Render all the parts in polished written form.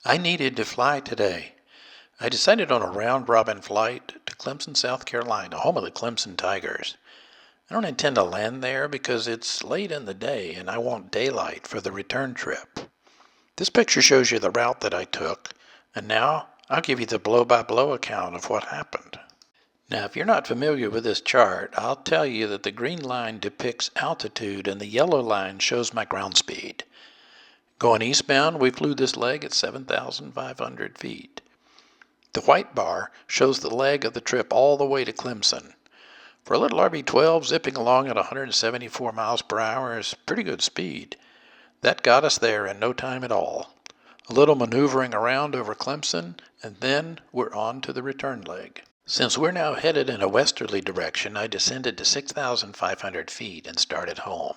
I needed to fly today. I decided on a round-robin flight to Clemson, South Carolina, home of the Clemson Tigers. I don't intend to land there because it's late in the day and I want daylight for the return trip. This picture shows you the route that I took, and now I'll give you the blow-by-blow account of what happened. Now, if you're not familiar with this chart, I'll tell you that the green line depicts altitude and the yellow line shows my ground speed. Going eastbound, we flew this leg at 7,500 feet. The white bar shows the leg of the trip all the way to Clemson. For a little RB-12 zipping along at 174 miles per hour is pretty good speed. That got us there in no time at all. A little maneuvering around over Clemson, and then we're on to the return leg. Since we're now headed in a westerly direction, I descended to 6,500 feet and started home.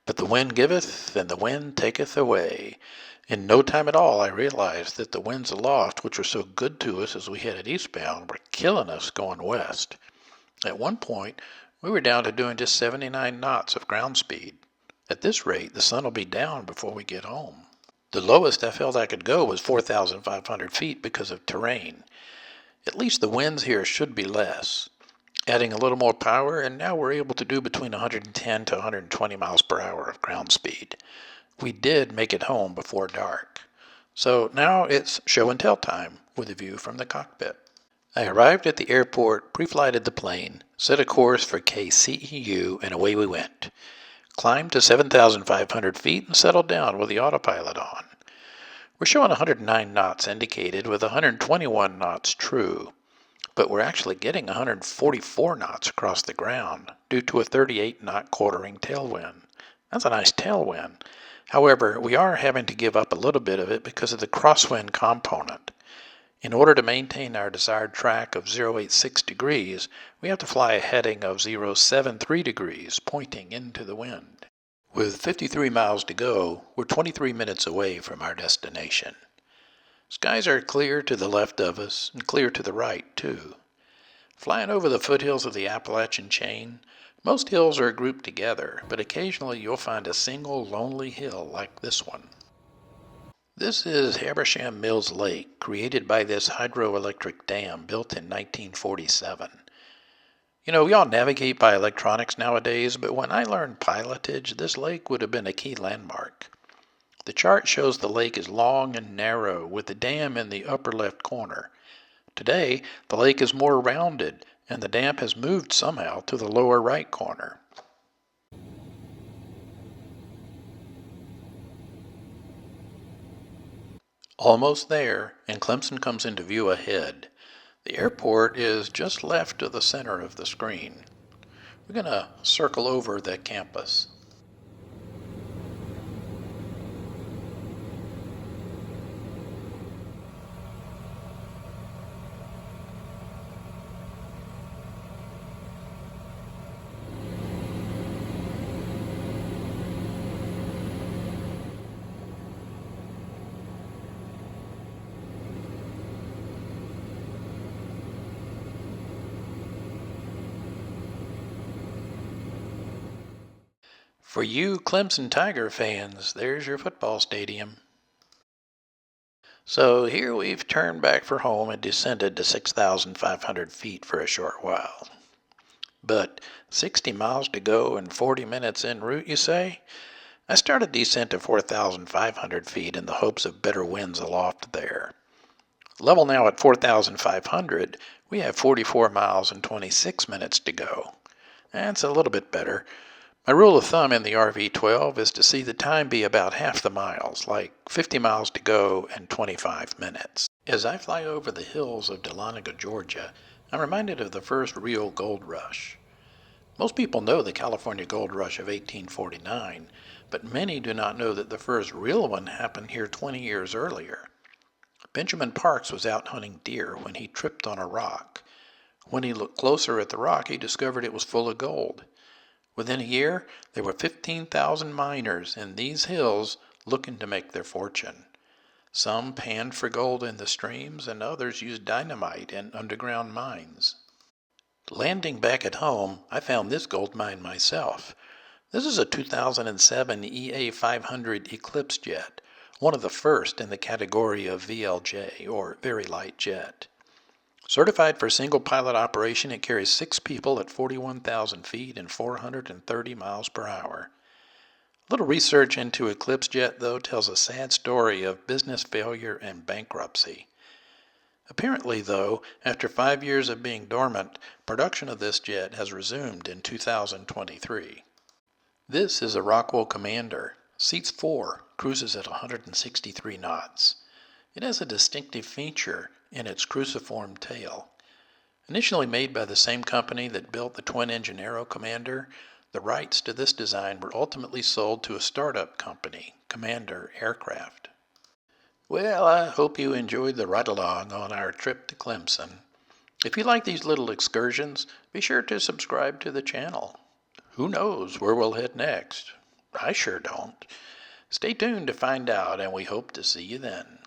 But the wind giveth, and the wind taketh away. In no time at all, I realized that the winds aloft, which were so good to us as we headed eastbound, were killing us going west. At one point, we were down to doing just 79 knots of ground speed. At this rate, the sun will be down before we get home. The lowest I felt I could go was 4,500 feet because of terrain. At least the winds here should be less. Adding a little more power, and now we're able to do between 110 to 120 miles per hour of ground speed. We did make it home before dark. So now it's show and tell time with a view from the cockpit. I arrived at the airport, pre-flighted the plane, set a course for KCEU, and away we went. Climbed to 7,500 feet and settled down with the autopilot on. We're showing 109 knots indicated with 121 knots true, but we're actually getting 144 knots across the ground due to a 38-knot quartering tailwind. That's a nice tailwind. However, we are having to give up a little bit of it because of the crosswind component. In order to maintain our desired track of 086 degrees, we have to fly a heading of 073 degrees, pointing into the wind. With 53 miles to go, we're 23 minutes away from our destination. Skies are clear to the left of us, and clear to the right, too. Flying over the foothills of the Appalachian chain, most hills are grouped together, but occasionally you'll find a single lonely hill like this one. This is Habersham Mills Lake, created by this hydroelectric dam built in 1947. You know, we all navigate by electronics nowadays, but when I learned pilotage, this lake would have been a key landmark. The chart shows the lake is long and narrow, with the dam in the upper left corner. Today, the lake is more rounded, and the dam has moved somehow to the lower right corner. Almost there, and Clemson comes into view ahead. The airport is just left of the center of the screen. We're going to circle over the campus. For you Clemson Tiger fans, there's your football stadium. So here we've turned back for home and descended to 6,500 feet for a short while. But 60 miles to go and 40 minutes en route, you say? I started descent to 4,500 feet in the hopes of better winds aloft there. Level now at 4,500, we have 44 miles and 26 minutes to go. That's a little bit better. My rule of thumb in the RV-12 is to see the time be about half the miles, like 50 miles to go and 25 minutes. As I fly over the hills of Dahlonega, Georgia, I'm reminded of the first real gold rush. Most people know the California Gold Rush of 1849, but many do not know that the first real one happened here 20 years earlier. Benjamin Parks was out hunting deer when he tripped on a rock. When he looked closer at the rock, he discovered it was full of gold. Within a year, there were 15,000 miners in these hills looking to make their fortune. Some panned for gold in the streams, and others used dynamite in underground mines. Landing back at home, I found this gold mine myself. This is a 2007 EA500 Eclipse jet, one of the first in the category of VLJ, or very light jet. Certified for single pilot operation, it carries 6 people at 41,000 feet and 430 miles per hour. A little research into Eclipse Jet, though, tells a sad story of business failure and bankruptcy. Apparently, though, after 5 years of being dormant, production of this jet has resumed in 2023. This is a Rockwell Commander. Seats 4, cruises at 163 knots. It has a distinctive feature in its cruciform tail. Initially made by the same company that built the twin-engine Aero Commander, the rights to this design were ultimately sold to a startup company, Commander Aircraft. Well, I hope you enjoyed the ride-along on our trip to Clemson. If you like these little excursions, be sure to subscribe to the channel. Who knows where we'll head next? I sure don't. Stay tuned to find out, and we hope to see you then.